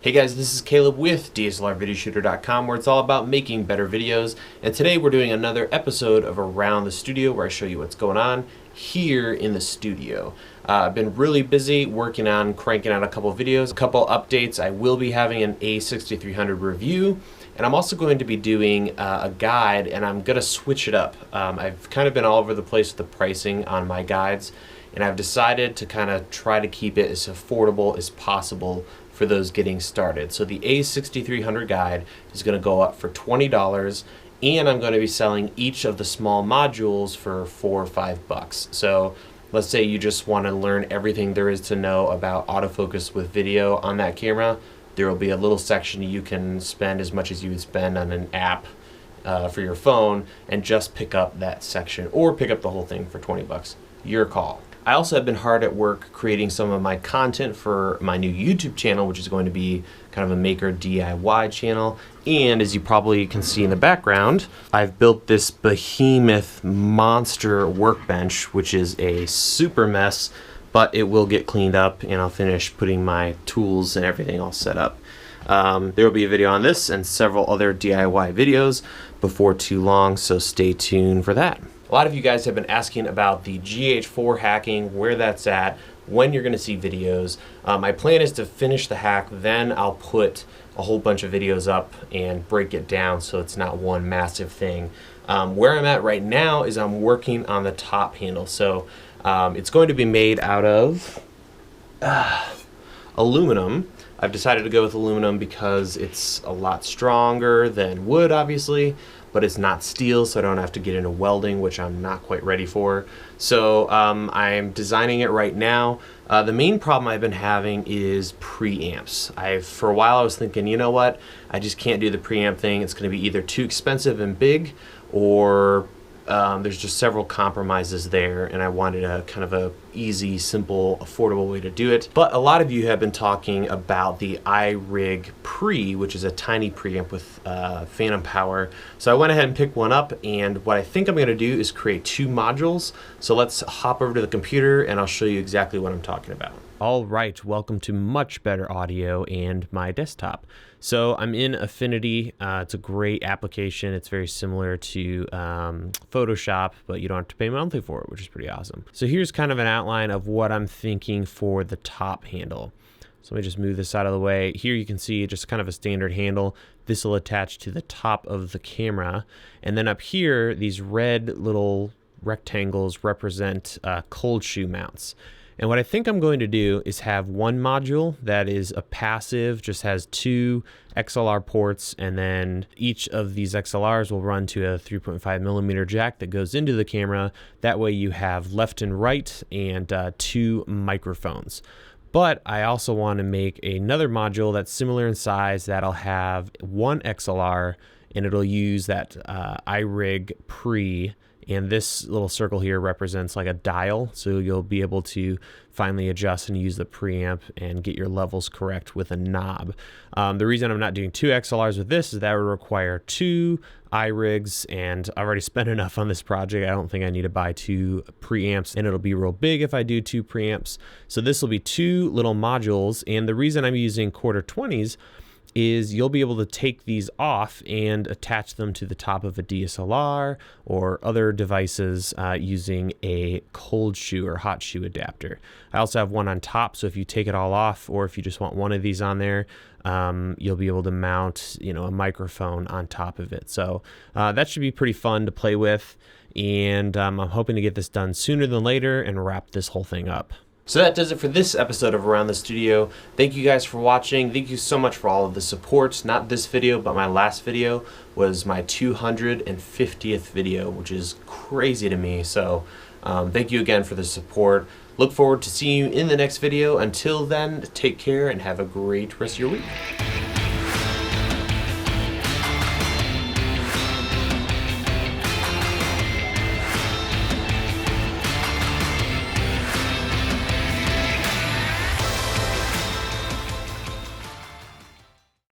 Hey guys, this is Caleb with DSLRVideoShooter.com, where it's all about making better videos. And today we're doing another episode of Around the Studio, where I show you what's going on here in the studio. I've been really busy working on cranking out a couple videos, a couple updates. I will be having an A6300 review, and I'm also going to be doing a guide, and I'm going to switch it up. I've kind of been all over the place with the pricing on my guides, and I've decided to kind of try to keep it as affordable as possible for those getting started. So the A6300 guide is going to go up for $20, and I'm going to be selling each of the small modules for $4 or $5. So let's say you just want to learn everything there is to know about autofocus with video on that camera. There will be a little section you can spend as much as you would spend on an app for your phone and just pick up that section, or pick up the whole thing for $20. Your call. I also have been hard at work creating some of my content for my new YouTube channel, which is going to be kind of a maker DIY channel. And as you probably can see in the background, I've built this behemoth monster workbench, which is a super mess, but it will get cleaned up and I'll finish putting my tools and everything all set up. There will be a video on this and several other DIY videos before too long, so stay tuned for that. A lot of you guys have been asking about the GH4 hacking, where that's at, when you're going to see videos. My plan is to finish the hack, then I'll put a whole bunch of videos up and break it down so it's not one massive thing. Where I'm at right now is I'm working on the top handle. So it's going to be made out of aluminum. I've decided to go with aluminum because it's a lot stronger than wood, obviously, but it's not steel, so I don't have to get into welding, which I'm not quite ready for. So I'm designing it right now. The main problem I've been having is preamps. For a while I was thinking, you know what, I just can't do the preamp thing. It's going to be either too expensive and big, or there's just several compromises there, and I wanted a kind of a easy, simple, affordable way to do it. But a lot of you have been talking about the iRig Pre, which is a tiny preamp with phantom power. So I went ahead and picked one up, and what I think I'm going to do is create two modules. So let's hop over to the computer and I'll show you exactly what I'm talking about. All right, welcome to much better audio and my desktop. So I'm in Affinity. It's a great application. It's very similar to Photoshop, but you don't have to pay monthly for it, which is pretty awesome. So here's kind of an outline of what I'm thinking for the top handle. So let me just move this out of the way. Here you can see just kind of a standard handle. This will attach to the top of the camera. And then up here, these red little rectangles represent cold shoe mounts. And what I think I'm going to do is have one module that is a passive, just has two XLR ports, and then each of these XLRs will run to a 3.5mm jack that goes into the camera. That way you have left and right and two microphones. But I also want to make another module that's similar in size that'll have one XLR, and it'll use that iRig Pre. And this little circle here represents like a dial, so you'll be able to finally adjust and use the preamp and get your levels correct with a knob. The reason I'm not doing two XLRs with this is that would require two iRigs, and I've already spent enough on this project. I don't think I need to buy two preamps, and it'll be real big if I do two preamps. So this will be two little modules, and the reason I'm using 1/4-20s is you'll be able to take these off and attach them to the top of a DSLR or other devices using a cold shoe or hot shoe adapter. I also have one on top, so if you take it all off, or if you just want one of these on there, you'll be able to mount, a microphone on top of it. So that should be pretty fun to play with, and I'm hoping to get this done sooner than later and wrap this whole thing up. So that does it for this episode of Around the Studio. Thank you guys for watching. Thank you so much for all of the support. Not this video, but my last video was my 250th video, which is crazy to me. So thank you again for the support. Look forward to seeing you in the next video. Until then, take care and have a great rest of your week.